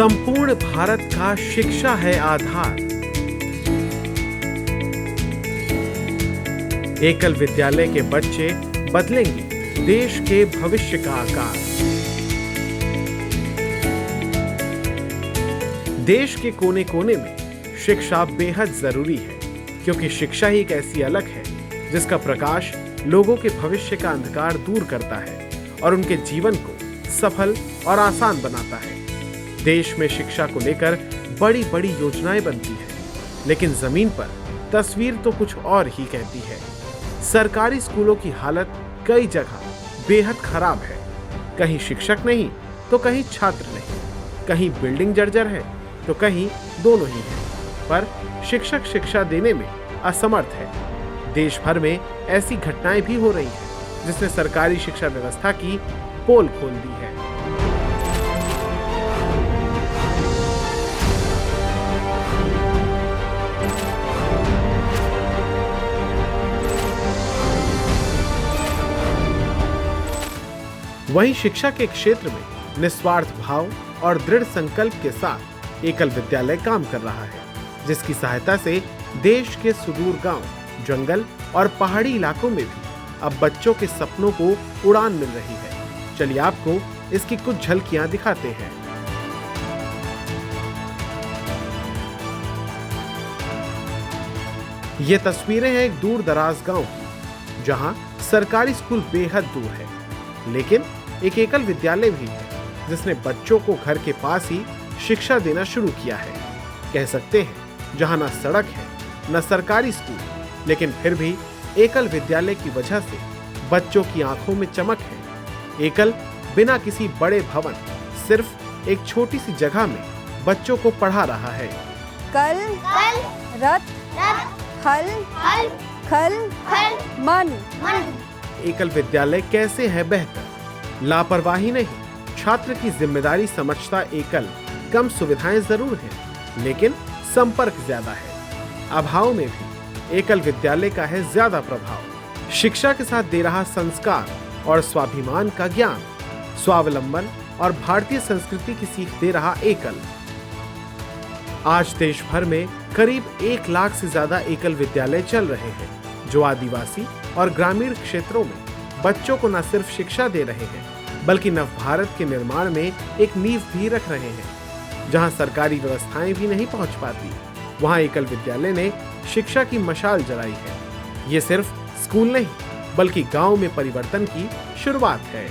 संपूर्ण भारत का शिक्षा है आधार। एकल विद्यालय के बच्चे बदलेंगे देश के भविष्य का आकार। देश के कोने कोने में शिक्षा बेहद जरूरी है, क्योंकि शिक्षा ही एक ऐसी अलग है जिसका प्रकाश लोगों के भविष्य का अंधकार दूर करता है और उनके जीवन को सफल और आसान बनाता है। देश में शिक्षा को लेकर बड़ी बड़ी योजनाएं बनती हैं, लेकिन जमीन पर तस्वीर तो कुछ और ही कहती है। सरकारी स्कूलों की हालत कई जगह बेहद खराब है। कहीं शिक्षक नहीं तो कहीं छात्र नहीं, कहीं बिल्डिंग जर्जर है तो कहीं दोनों ही है, पर शिक्षक शिक्षा देने में असमर्थ है। देश भर में ऐसी घटनाएं भी हो रही हैं, जिसने सरकारी शिक्षा व्यवस्था की पोल खोल दी है। वहीं शिक्षा के क्षेत्र में निस्वार्थ भाव और दृढ़ संकल्प के साथ एकल विद्यालय काम कर रहा है, जिसकी सहायता से देश के सुदूर गांव, जंगल और पहाड़ी इलाकों में भी अब बच्चों के सपनों को उड़ान मिल रही है। चलिए आपको इसकी कुछ झलकियां दिखाते हैं। ये तस्वीरें हैं एक दूर दराज गांव की, जहां सरकारी स्कूल बेहद दूर है, लेकिन एक एकल विद्यालय भी है जिसने बच्चों को घर के पास ही शिक्षा देना शुरू किया है। कह सकते हैं जहां न सड़क है न सरकारी स्कूल, लेकिन फिर भी एकल विद्यालय की वजह से बच्चों की आंखों में चमक है। एकल बिना किसी बड़े भवन, सिर्फ एक छोटी सी जगह में बच्चों को पढ़ा रहा है। कल रत हल खल मन। एकल विद्यालय कैसे है बेहतर? लापरवाही नहीं, छात्र की जिम्मेदारी समझता एकल कम सुविधाएं जरूर हैं, लेकिन संपर्क ज्यादा है। अभाव में भी एकल विद्यालय का है ज्यादा प्रभाव। शिक्षा के साथ दे रहा संस्कार और स्वाभिमान का ज्ञान, स्वावलंबन और भारतीय संस्कृति की सीख दे रहा एकल। आज देश भर में करीब 1 लाख से ज्यादा एकल विद्यालय चल रहे हैं, जो आदिवासी और ग्रामीण क्षेत्रों में बच्चों को न सिर्फ शिक्षा दे रहे हैं, बल्कि नव भारत के निर्माण में एक नींव भी रख रहे हैं। जहां सरकारी व्यवस्थाएं भी नहीं पहुंच पाती, वहां एकल विद्यालय ने शिक्षा की मशाल जलाई है। ये सिर्फ स्कूल नहीं, बल्कि गांव में परिवर्तन की शुरुआत है।